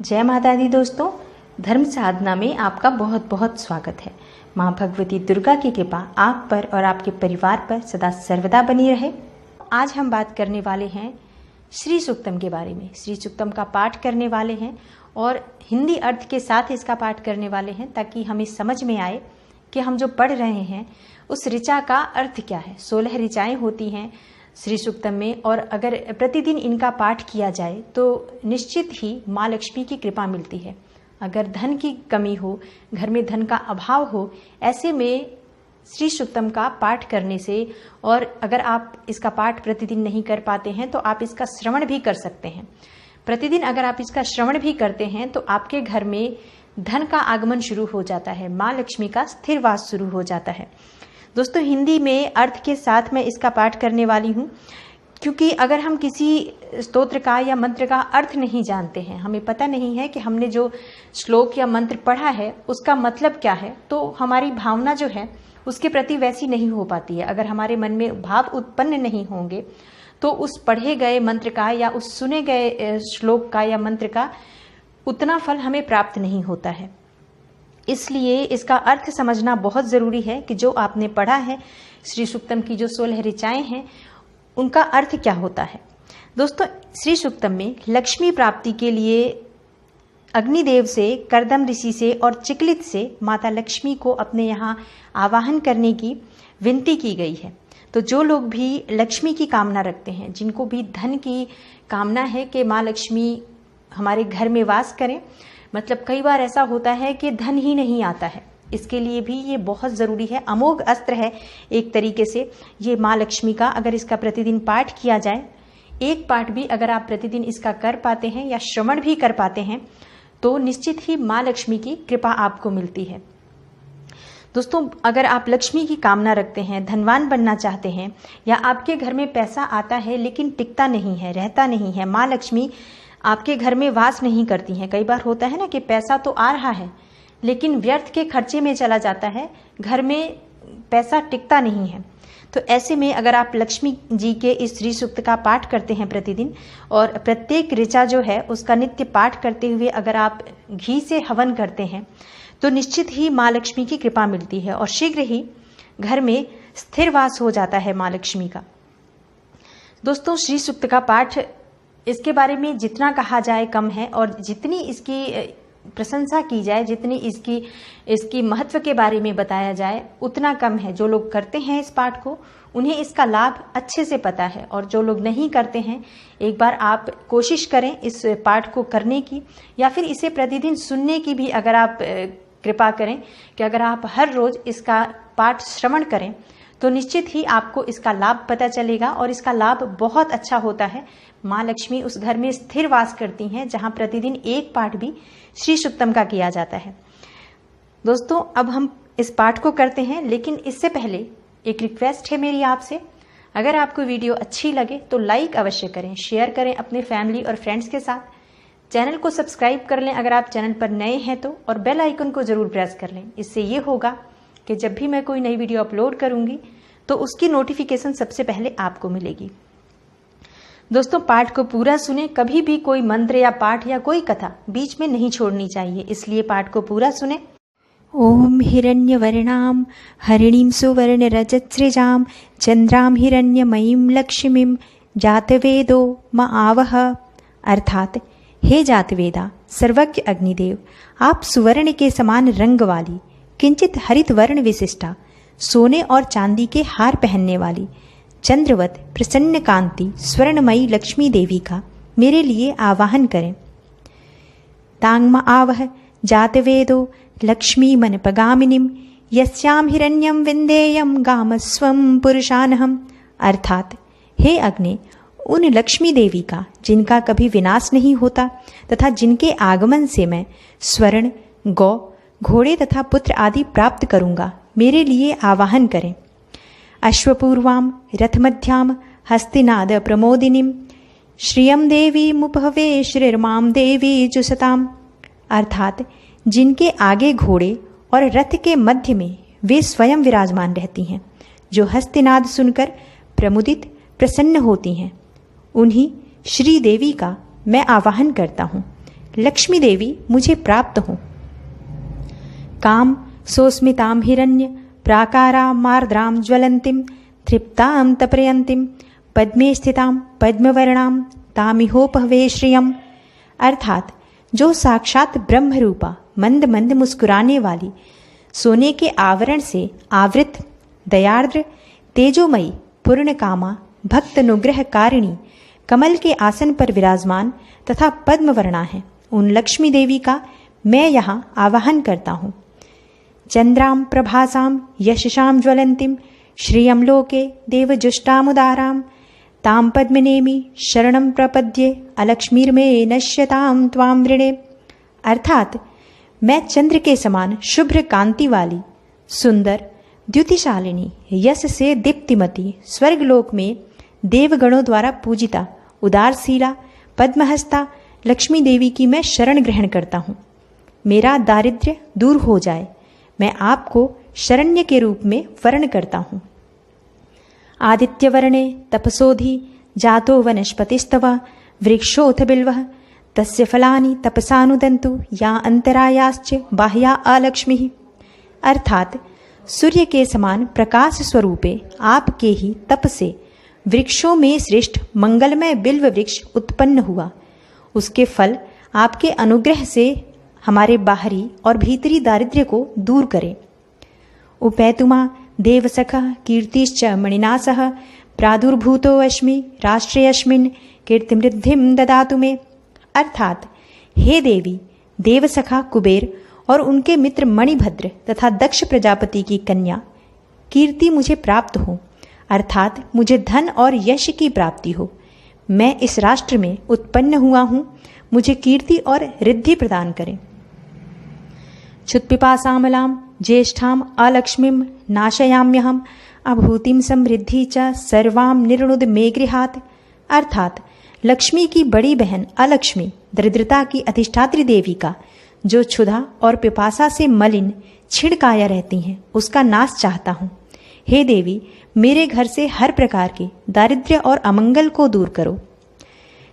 जय माता दी दोस्तों, धर्म साधना में आपका बहुत बहुत स्वागत है। माँ भगवती दुर्गा की कृपा आप पर और आपके परिवार पर सदा सर्वदा बनी रहे। आज हम बात करने वाले हैं श्री सूक्तम के बारे में। श्री सूक्तम का पाठ करने वाले हैं और हिंदी अर्थ के साथ इसका पाठ करने वाले हैं, ताकि हमें समझ में आए कि हम जो पढ़ रहे हैं उस ऋचा का अर्थ क्या है। 16 ऋचाएँ होती हैं श्री सूक्तम में, और अगर प्रतिदिन इनका पाठ किया जाए तो निश्चित ही माँ लक्ष्मी की कृपा मिलती है। अगर धन की कमी हो, घर में धन का अभाव हो, ऐसे में श्री सूक्तम का पाठ करने से, और अगर आप इसका पाठ प्रतिदिन नहीं कर पाते हैं तो आप इसका श्रवण भी कर सकते हैं। प्रतिदिन अगर आप इसका श्रवण भी करते हैं तो आपके घर में धन का आगमन शुरू हो जाता है, माँ लक्ष्मी का स्थिर वास शुरू हो जाता है। दोस्तों, हिंदी में अर्थ के साथ मैं इसका पाठ करने वाली हूँ, क्योंकि अगर हम किसी स्तोत्र का या मंत्र का अर्थ नहीं जानते हैं, हमें पता नहीं है कि हमने जो श्लोक या मंत्र पढ़ा है उसका मतलब क्या है, तो हमारी भावना जो है उसके प्रति वैसी नहीं हो पाती है। अगर हमारे मन में भाव उत्पन्न नहीं होंगे तो उस पढ़े गए मंत्र का या उस सुने गए श्लोक का या मंत्र का उतना फल हमें प्राप्त नहीं होता है। इसलिए इसका अर्थ समझना बहुत ज़रूरी है कि जो आपने पढ़ा है, श्री सूक्तम की जो 16 ऋचाएँ हैं, उनका अर्थ क्या होता है। दोस्तों, श्री सूक्तम में लक्ष्मी प्राप्ति के लिए अग्निदेव से, कर्दम ऋषि से और चिकलित से माता लक्ष्मी को अपने यहाँ आवाहन करने की विनती की गई है। तो जो लोग भी लक्ष्मी की कामना रखते हैं, जिनको भी धन की कामना है कि माँ लक्ष्मी हमारे घर में वास करें, मतलब कई बार ऐसा होता है कि धन ही नहीं आता है, इसके लिए भी ये बहुत ज़रूरी है। अमोघ अस्त्र है एक तरीके से ये माँ लक्ष्मी का। अगर इसका प्रतिदिन पाठ किया जाए, एक पाठ भी अगर आप प्रतिदिन इसका कर पाते हैं या श्रवण भी कर पाते हैं, तो निश्चित ही माँ लक्ष्मी की कृपा आपको मिलती है। दोस्तों, अगर आप लक्ष्मी की कामना रखते हैं, धनवान बनना चाहते हैं, या आपके घर में पैसा आता है लेकिन टिकता नहीं है, रहता नहीं है, माँ लक्ष्मी आपके घर में वास नहीं करती हैं। कई बार होता है ना कि पैसा तो आ रहा है लेकिन व्यर्थ के खर्चे में चला जाता है, घर में पैसा टिकता नहीं है। तो ऐसे में अगर आप लक्ष्मी जी के इस श्री सूक्त का पाठ करते हैं प्रतिदिन, और प्रत्येक ऋचा जो है उसका नित्य पाठ करते हुए अगर आप घी से हवन करते हैं, तो निश्चित ही माँ लक्ष्मी की कृपा मिलती है और शीघ्र ही घर में स्थिर वास हो जाता है माँ लक्ष्मी का। दोस्तों, श्री सूक्त का पाठ, इसके बारे में जितना कहा जाए कम है, और जितनी इसकी प्रशंसा की जाए, जितनी इसकी महत्व के बारे में बताया जाए उतना कम है। जो लोग करते हैं इस पाठ को, उन्हें इसका लाभ अच्छे से पता है, और जो लोग नहीं करते हैं, एक बार आप कोशिश करें इस पाठ को करने की, या फिर इसे प्रतिदिन सुनने की भी अगर आप कृपा करें कि अगर आप हर रोज इसका पाठ श्रवण करें तो निश्चित ही आपको इसका लाभ पता चलेगा, और इसका लाभ बहुत अच्छा होता है। माँ लक्ष्मी उस घर में स्थिर वास करती हैं जहाँ प्रतिदिन एक पाठ भी श्री सूक्तम का किया जाता है। दोस्तों, अब हम इस पाठ को करते हैं, लेकिन इससे पहले एक रिक्वेस्ट है मेरी आपसे। अगर आपको वीडियो अच्छी लगे तो लाइक अवश्य करें, शेयर करें अपने फैमिली और फ्रेंड्स के साथ। चैनल को सब्सक्राइब कर लें अगर आप चैनल पर नए हैं तो, और बेल आइकन को जरूर प्रेस कर लें। इससे ये होगा कि जब भी मैं कोई नई वीडियो अपलोड करूंगी तो उसकी नोटिफिकेशन सबसे पहले आपको मिलेगी। दोस्तों, पाठ को पूरा सुने, कभी भी कोई मंत्र या पाठ या कोई कथा बीच में नहीं छोड़नी चाहिए, इसलिए पाठ को पूरा सुने। ओम हिरण्यवर्णां हरिणीं सुवर्णरजत्सृजां चंद्रां हिरण्यमयीं लक्ष्मीं जातवेदो म आवह। अर्थात, हे जातवेदा, सर्वज्ञ अग्निदेव, आप सुवर्ण के समान रंग वाली, किंचित हरित वर्ण विशिष्टा, सोने और चांदी के हार पहनने वाली, चंद्रवत प्रसन्न कांति स्वर्णमयी लक्ष्मी देवी का मेरे लिए आवाहन करें। तांगम आवह जातवेदो लक्ष्मी मनपगामिनीं यस्यां हिरण्यं विंदेयं गामस्वं पुरुषानहम्। अर्थात, हे अग्नि, उन लक्ष्मी देवी का जिनका कभी विनाश नहीं होता तथा जिनके आगमन से मैं स्वर्ण, गौ, घोड़े तथा पुत्र आदि प्राप्त करूंगा, मेरे लिए आवाहन करें। अश्वपूर्वां रथमध्यां हस्तिनाद प्रमोदिनीं श्रियं देवी मुपहवे श्रीर्मां देवी जुसताम्। अर्थात, जिनके आगे घोड़े और रथ के मध्य में वे स्वयं विराजमान रहती हैं, जो हस्तिनाद सुनकर प्रमुदित प्रसन्न होती हैं, उन्हीं श्री देवी का मैं आवाहन करता हूँ। लक्ष्मी देवी मुझे प्राप्त हो। काम सोस्मितां हिरण्य प्राकारां मार्द्रां ज्वलंतीं तृप्तां तप्रयंतीं पद्मे स्थितां पद्मवर्णां तामिहोपहवे श्रियम्। अर्थात जो साक्षात ब्रह्म रूपा मंद मंद मुस्कुराने वाली, सोने के आवरण से आवृत, दयार्द्र, तेजोमयी, पूर्णकामा, भक्त अनुग्रह कारिणी, कमल के आसन पर विराजमान तथा पद्मवर्णा है, उन लक्ष्मी देवी का मैं यहाँ आवाहन करता हूँ। चंद्राम प्रभासां यशसां ज्वलंतीं श्रियं लोके देवजुष्टामुदारां तां पद्मनेमि शरणं प्रपद्ये अलक्ष्मीर्मे नश्यतां त्वां वृणे। अर्थात मैं चंद्र के समान शुभ्र कांति वाली, सुंदर, द्युतिशालिनी, यश से दीप्तिमती, स्वर्गलोक में देवगणों द्वारा पूजिता, उदारशीला, पद्महस्ता लक्ष्मी देवी की मैं शरण ग्रहण करता हूँ। मेरा दारिद्र्य दूर हो जाए, मैं आपको शरण्य के रूप में वर्ण करता हूँ। आदित्यवर्णे तपसोधि जातो वनस्पतिस्तव वृक्षोऽथ बिल्वः तस्य फलानि तपसानुदन्तु या अंतरायाश्च बाह्या अलक्ष्मीः। अर्थात सूर्य के समान प्रकाश स्वरूपे आपके ही तप से वृक्षों में श्रेष्ठ मंगलमय बिल्व वृक्ष उत्पन्न हुआ। उसके फल आपके अनुग्रह से हमारे बाहरी और भीतरी दारिद्र्य को दूर करें। उपेतुमा देवसखः कीर्तिश्च मणिना सह प्रादुर्भूतो अस्मि राष्ट्रे अस्मिन् कीर्तिमृद्धिं ददातु मे। अर्थात हे देवी, देवसखा कुबेर और उनके मित्र मणिभद्र तथा दक्ष प्रजापति की कन्या कीर्ति मुझे प्राप्त हो, अर्थात मुझे धन और यश की प्राप्ति हो। मैं इस राष्ट्र में उत्पन्न हुआ हूँ, मुझे कीर्ति और रिद्धि प्रदान करें। क्षुत्पिपासामलां ज्येष्ठां अलक्ष्मीं नाशयाम्यहम् अभूतिं समृद्धि च सर्वां निर्णुद मे गृहात्। अर्थात लक्ष्मी की बड़ी बहन अलक्ष्मी, दरिद्रता की अधिष्ठात्री देवी का जो क्षुधा और पिपासा से मलिन छिड़काया रहती हैं, उसका नाश चाहता हूँ। हे देवी, मेरे घर से हर प्रकार के दारिद्र्य और अमंगल को दूर करो।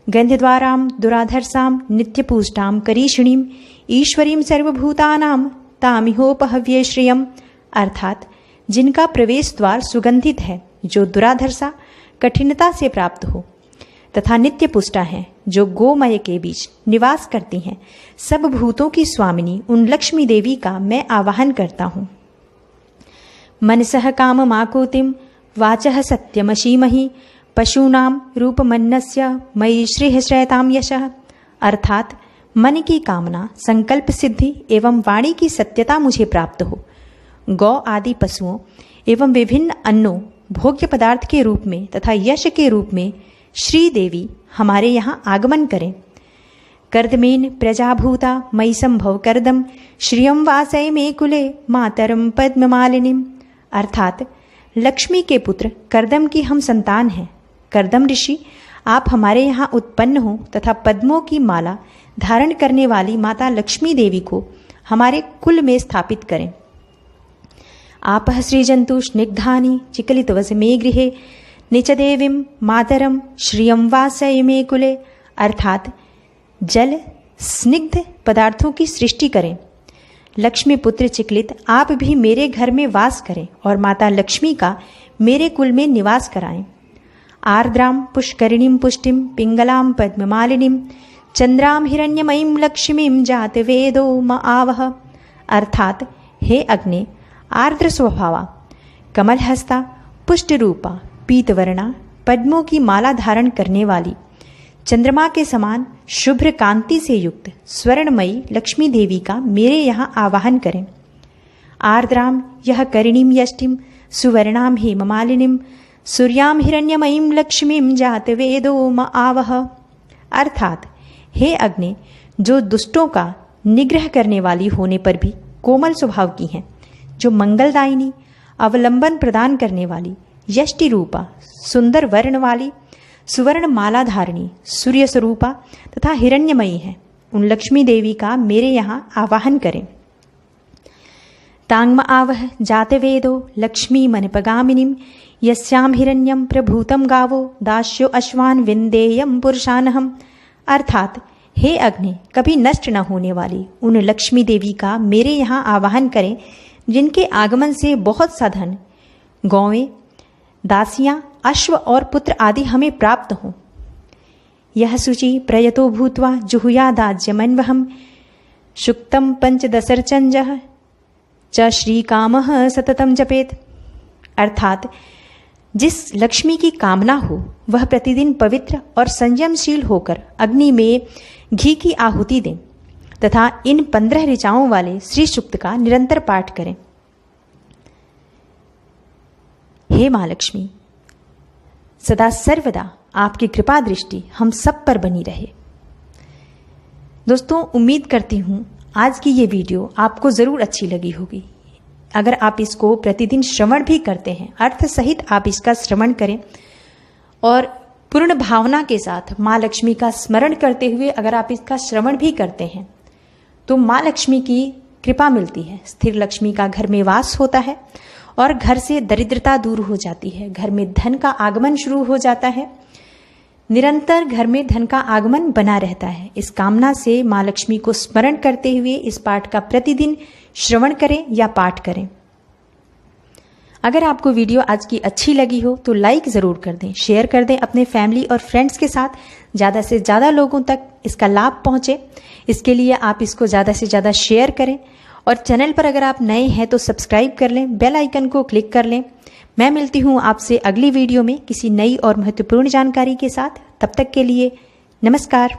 गंध्यद्वारां दुराधर्षां नित्यपूष्टां करीषिणीं ईश्वरीं सर्वभूतानां तामिहोपहव्ये श्रियम्। अर्थात जिनका प्रवेश द्वार सुगंधित है, जो दुराधर्षा कठिनता से प्राप्त हो, तथा नित्य पुष्टा है, जो गोमय के बीच निवास करती हैं, सब भूतों की स्वामिनी उन लक्ष्मी देवी का मैं आवाहन करता हूँ। मनसः काममाकुतिं वाचः सत्यमशीमहि पशूनां रूपमन्नस्य मयि श्रीः श्रयतां यशः। अर्थात मन की कामना, संकल्प सिद्धि एवं वाणी की सत्यता मुझे प्राप्त हो। गौ आदि पशुओं एवं विभिन्न अन्नों, भोग्य पदार्थ के रूप में तथा यश के रूप में श्री देवी हमारे यहाँ आगमन करें। कर्दमेन प्रजाभूता मयि संभव कर्दम श्रियं वासय मे कुले मातरम पद्ममालिनीम्। अर्थात लक्ष्मी के पुत्र कर्दम की हम संतान हैं। कर्दम ऋषि, आप हमारे यहाँ उत्पन्न हो तथा पद्मों की माला धारण करने वाली माता लक्ष्मी देवी को हमारे कुल में स्थापित करें। आपः श्रीजंतु स्निग्धानि चिकलितवस मे गृहे निचदेवीं मातरम श्रियं वासय मे कुले। अर्थात जल स्निग्ध पदार्थों की सृष्टि करें। लक्ष्मी पुत्र चिकलित, आप भी मेरे घर में वास करें और माता लक्ष्मी का मेरे कुल में निवास कराएं। आर्द्रां पुष्करिणीं पुष्टिं पिंगलां पद्ममालिनीं चंद्रां हिरण्यमयीं लक्ष्मीं जातवेदो म आवह। अर्थात हे अग्नि, आर्द्र स्वभावा, कमलहस्ता, पुष्ट रूपा, पीतवर्णा, पद्मों की माला धारण करने वाली, चंद्रमा के समान शुभ्र कांति से युक्त स्वर्णमयी लक्ष्मी देवी का मेरे यहाँ आवाहन करें। आर्द्रां यह करिणीं यष्टिं सुवर्णां हेममालिनीं सूर्यां हिरण्यमयीं लक्ष्मीं जातवेदो म आवह। अर्थात हे अग्नि, जो दुष्टों का निग्रह करने वाली होने पर भी कोमल स्वभाव की हैं, जो मंगलदायिनी, अवलंबन प्रदान करने वाली, यष्टि रूपा, सुंदर वर्ण वाली, सुवर्ण माला धारिणी, सूर्य स्वरूपा तथा हिरण्यमयी है, उन लक्ष्मी देवी का मेरे यहाँ आवाहन करें। तांग्म आवह जातवेदो लक्ष्मी मनपगामिनीं यस्यां हिरण्यं प्रभूतं गावो दास्यो अश्वान विंदेयं पुरुषानहम्। अर्थात हे अग्नि, कभी नष्ट न होने वाली उन लक्ष्मी देवी का मेरे यहाँ आवाहन करें जिनके आगमन से बहुत सा धन, गौवें, दासियां, अश्व और पुत्र आदि हमें प्राप्त हों। यह शुचि प्रयतो भूत्वा जुहुयादाज्यमन्वहं शुक्तं पंचदशर्चंजः च श्रीकामः सततं जपेत। अर्थात जिस लक्ष्मी की कामना हो वह प्रतिदिन पवित्र और संयमशील होकर अग्नि में घी की आहुति दें तथा इन 15 ऋचाओं वाले श्री सूक्त का निरंतर पाठ करें। हे माँ लक्ष्मी, सदा सर्वदा आपकी कृपा दृष्टि हम सब पर बनी रहे। दोस्तों, उम्मीद करती हूँ आज की ये वीडियो आपको ज़रूर अच्छी लगी होगी। अगर आप इसको प्रतिदिन श्रवण भी करते हैं, अर्थ सहित आप इसका श्रवण करें और पूर्ण भावना के साथ माँ लक्ष्मी का स्मरण करते हुए अगर आप इसका श्रवण भी करते हैं तो माँ लक्ष्मी की कृपा मिलती है। स्थिर लक्ष्मी का घर में वास होता है और घर से दरिद्रता दूर हो जाती है, घर में धन का आगमन शुरू हो जाता है, निरंतर घर में धन का आगमन बना रहता है। इस कामना से माँ लक्ष्मी को स्मरण करते हुए इस पाठ का प्रतिदिन श्रवण करें या पाठ करें। अगर आपको वीडियो आज की अच्छी लगी हो तो लाइक ज़रूर कर दें, शेयर कर दें अपने फैमिली और फ्रेंड्स के साथ, ज़्यादा से ज़्यादा लोगों तक इसका लाभ पहुँचे। इसके लिए आप इसको ज़्यादा से ज़्यादा शेयर करें और चैनल पर अगर आप नए हैं तो सब्सक्राइब कर लें, बेल आइकन को क्लिक कर लें। मैं मिलती हूँ आपसे अगली वीडियो में किसी नई और महत्वपूर्ण जानकारी के साथ। तब तक के लिए नमस्कार।